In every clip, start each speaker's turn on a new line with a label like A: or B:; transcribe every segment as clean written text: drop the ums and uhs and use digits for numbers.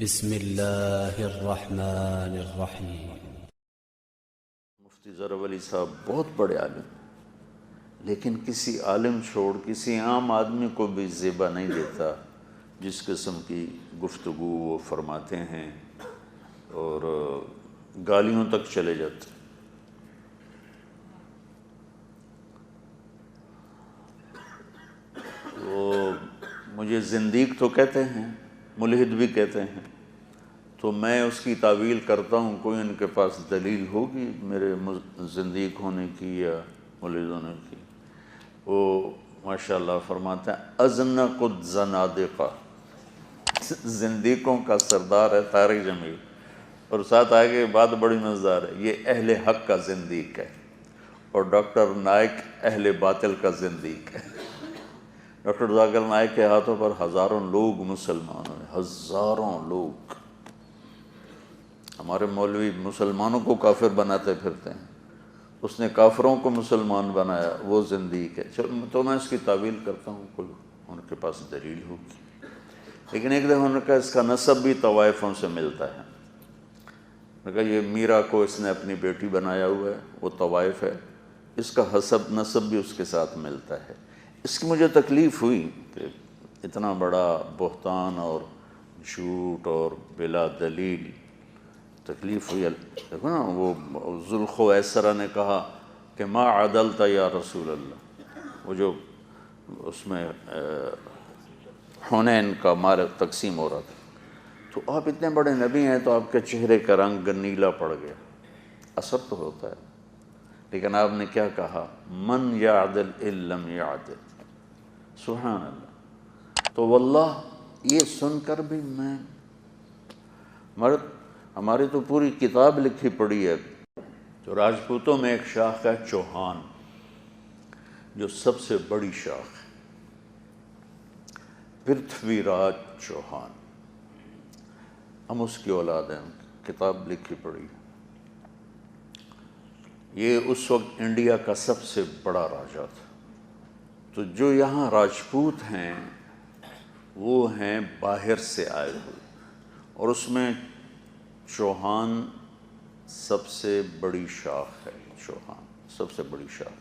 A: بسم اللہ الرحمن الرحیم۔
B: مفتی ظفر علی صاحب بہت بڑے عالم، لیکن کسی عالم چھوڑ کسی عام آدمی کو بھی زیبا نہیں دیتا جس قسم کی گفتگو وہ فرماتے ہیں، اور گالیوں تک چلے جاتے۔ وہ مجھے زندیق تو کہتے ہیں، ملحد بھی کہتے ہیں، تو میں اس کی تعویل کرتا ہوں۔ کوئی ان کے پاس دلیل ہوگی میرے زندیق ہونے کی یا ملحد ہونے کی؟ وہ ماشاءاللہ فرماتے ہیں ازنق الزنادقہ، زندیقوں کا سردار ہے طارق جمیل، اور ساتھ آگے بات بڑی مزدار ہے، یہ اہل حق کا زندیق ہے، اور ڈاکٹر نائک اہل باطل کا زندیق ہے۔ ڈاکٹر ذاکر نائک کے ہاتھوں پر ہزاروں لوگ مسلمان ہوئے، ہزاروں لوگ۔ ہمارے مولوی مسلمانوں کو کافر بناتے پھرتے ہیں، اس نے کافروں کو مسلمان بنایا، وہ زندیق ہے۔ چلو تو میں اس کی تعویل کرتا ہوں، کوئی ان کے پاس دلیل ہوگی۔ لیکن ایک دفعہ ان کا اس کا نسب بھی طوائفوں سے ملتا ہے۔ میں کہا یہ میرا کو اس نے اپنی بیٹی بنایا ہوا ہے، وہ طوائف ہے، اس کا نسب بھی اس کے ساتھ ملتا ہے۔ اس کی مجھے تکلیف ہوئی کہ اتنا بڑا بہتان اور جھوٹ اور بلا دلیل، تکلیف ہوئی۔ دیکھو نا، وہ ذوالخویسرہ نے کہا کہ ما عدلت یا رسول اللہ، وہ جو اس میں حنین کا مال تقسیم ہو رہا تھا، تو آپ اتنے بڑے نبی ہیں تو آپ کے چہرے کا رنگ نیلا پڑ گیا، اثر تو ہوتا ہے۔ لیکن آپ نے کیا کہا؟ من یعدل ان لم یعدل، سبحان اللہ۔ تو واللہ یہ سن کر بھی میں ہماری تو پوری کتاب لکھی پڑی ہے۔ تو راجپوتوں میں ایک شاخ ہے چوہان، جو سب سے بڑی شاخ ہے، پرتھوی راج چوہان، ہم اس کی اولاد ہیں، کتاب لکھی پڑی ہے۔ یہ اس وقت انڈیا کا سب سے بڑا راجا تھا۔ تو جو یہاں راجپوت ہیں وہ ہیں باہر سے آئے ہوئے، اور اس میں چوہان سب سے بڑی شاخ ہے، چوہان سب سے بڑی شاخ،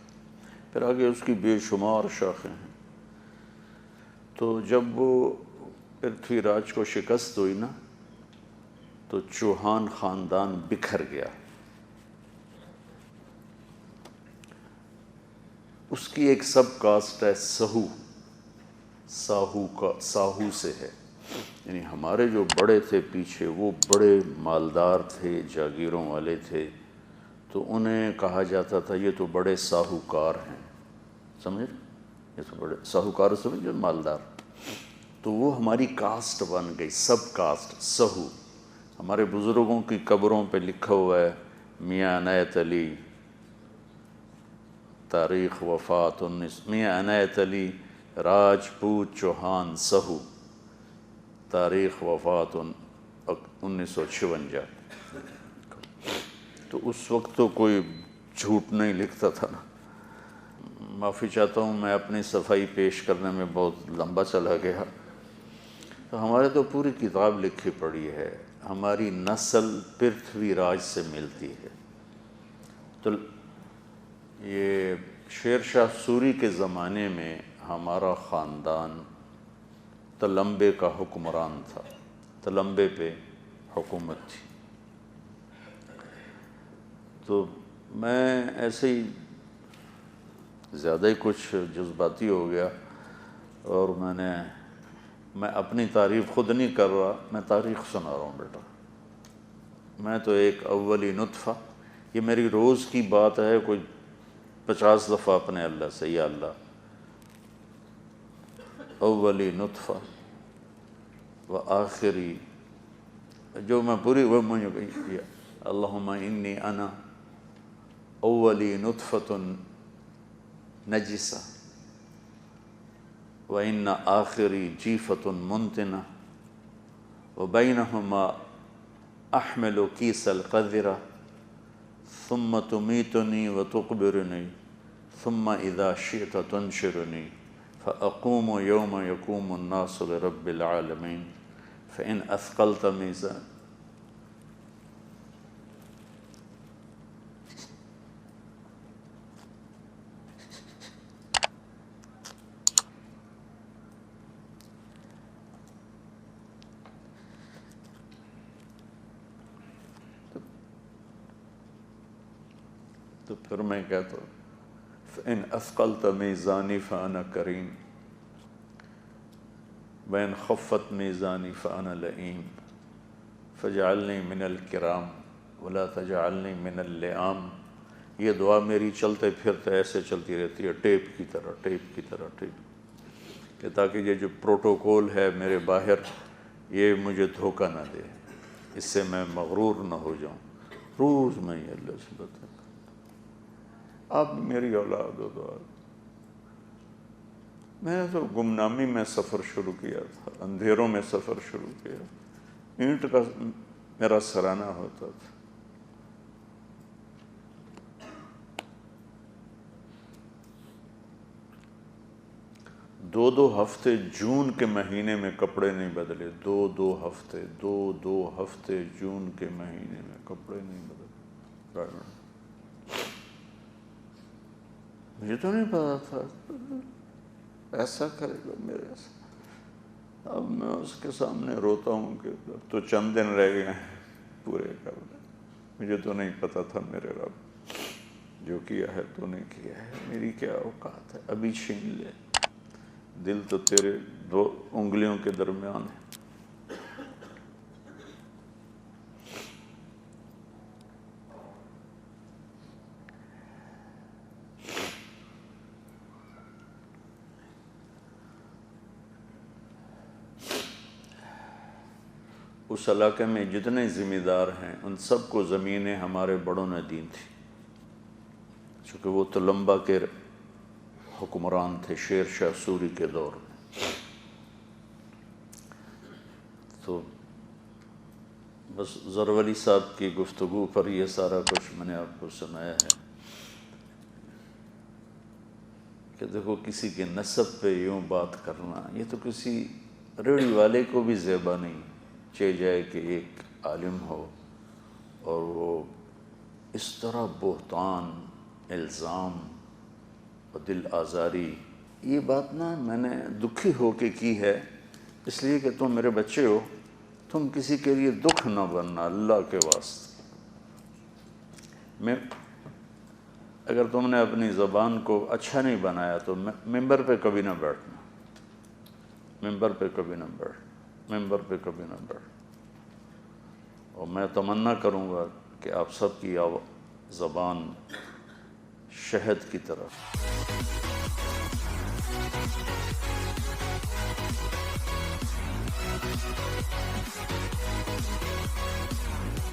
B: پھر آگے اس کی بے شمار شاخیں ہیں۔ تو جب وہ پرتھوی راج کو شکست ہوئی نا، تو چوہان خاندان بکھر گیا۔ اس کی ایک سب کاسٹ ہے سہو، ساہو سے ہے، یعنی ہمارے جو بڑے تھے پیچھے وہ بڑے مالدار تھے، جاگیروں والے تھے، تو انہیں کہا جاتا تھا یہ تو بڑے ساہوکار ہیں، سمجھے؟ یہ تو بڑے ساہوکار سمجھے، مالدار۔ تو وہ ہماری کاسٹ بن گئی، سب کاسٹ سہو۔ ہمارے بزرگوں کی قبروں پہ لکھا ہوا ہے میاں عنایت علی، تاریخ وفات میاں عنایت علی راجپوت چوہان سہو، تاریخ وفات 1956۔ تو اس وقت تو کوئی جھوٹ نہیں لکھتا تھا نا۔ معافی چاہتا ہوں، میں اپنی صفائی پیش کرنے میں بہت لمبا چلا گیا۔ تو ہمارے تو پوری کتاب لکھی پڑی ہے، ہماری نسل پرتھوی راج سے ملتی ہے۔ تو یہ شیر شاہ سوری کے زمانے میں ہمارا خاندان تلمبے کا حکمران تھا، تلمبے پہ حکومت تھی۔ تو میں ایسے ہی زیادہ ہی کچھ جذباتی ہو گیا، اور میں اپنی تعریف خود نہیں کر رہا، میں تاریخ سنا رہا ہوں۔ بیٹا میں تو ایک اولی نطفہ، یہ میری روز کی بات ہے، کوئی 50 دفعہ اپنے اللہ سے، یا اللہ اولی نطفہ و آخری، جو میں پوری وہ مجھے کہی اللہم انی انا اولی نطفۃ نجسہ و ان آخری جیفۃ منتنہ و بینہما احمل کیس القذرہ ثم تمیتنی و تقبرنی ثم اذا شئت تنشرنی فاقوم یوم یقوم الناس لرب العالمین فإن أثقلت میزان، تو پھر میں کہتا ہوں فإن أثقلت میزانی فأنا کریم، وإن خفت میزانی فأنا لئیم، فاجعلنی من الکرام ولا تجعلنی من اللئام۔ یہ دعا میری چلتے پھرتے ایسے چلتی رہتی ہے، ٹیپ کی طرح کہ تاکہ یہ جو پروٹوکول ہے میرے باہر یہ مجھے دھوکہ نہ دے، اس سے میں مغرور نہ ہو جاؤں۔ روز میں یہ اللہ سے بتا، آپ میری اولاد ہو دعا۔ میں نے تو گمنامی میں سفر شروع کیا تھا، اندھیروں میں سفر شروع کیا، اینٹ کا میرا سرانہ ہوتا تھا۔ دو ہفتے جون کے مہینے میں کپڑے نہیں بدلے، دو ہفتے جون کے مہینے میں کپڑے نہیں بدلے۔ مجھے تو نہیں پتا تھا ایسا کرے گا میرے سے۔ اب میں اس کے سامنے روتا ہوں کہ اب تو چند دن رہ گئے ہیں پورے کرنے، مجھے تو نہیں پتا تھا میرے رب، جو کیا ہے تو نے کیا ہے، میری کیا اوقات ہے، ابھی چھین لے، دل تو تیرے دو انگلیوں کے درمیان ہے۔ اس علاقے میں جتنے ذمہ دار ہیں ان سب کو زمینیں ہمارے بڑوں نے دی تھی، چونکہ وہ تلمبا کے حکمران تھے شیر شاہ سوری کے دور میں۔ تو بس زرولی صاحب کی گفتگو پر یہ سارا کچھ میں نے آپ کو سنایا ہے کہ دیکھو کسی کے نسب پہ یوں بات کرنا یہ تو کسی ریڑھی والے کو بھی زیبا نہیں چاہے جائے کہ ایک عالم ہو اور وہ اس طرح بہتان، الزام اور دل آزاری، یہ بات نا میں نے دکھی ہو کے کی ہے، اس لیے کہ تم میرے بچے ہو، تم کسی کے لیے دکھ نہ بننا اللہ کے واسطے۔ میں اگر تم نے اپنی زبان کو اچھا نہیں بنایا تو ممبر پہ کبھی نہ بیٹھنا، ممبر پہ کبھی نہ بیٹھ۔ اور میں تمنا کروں گا کہ آپ سب کی زبان شہد کی طرح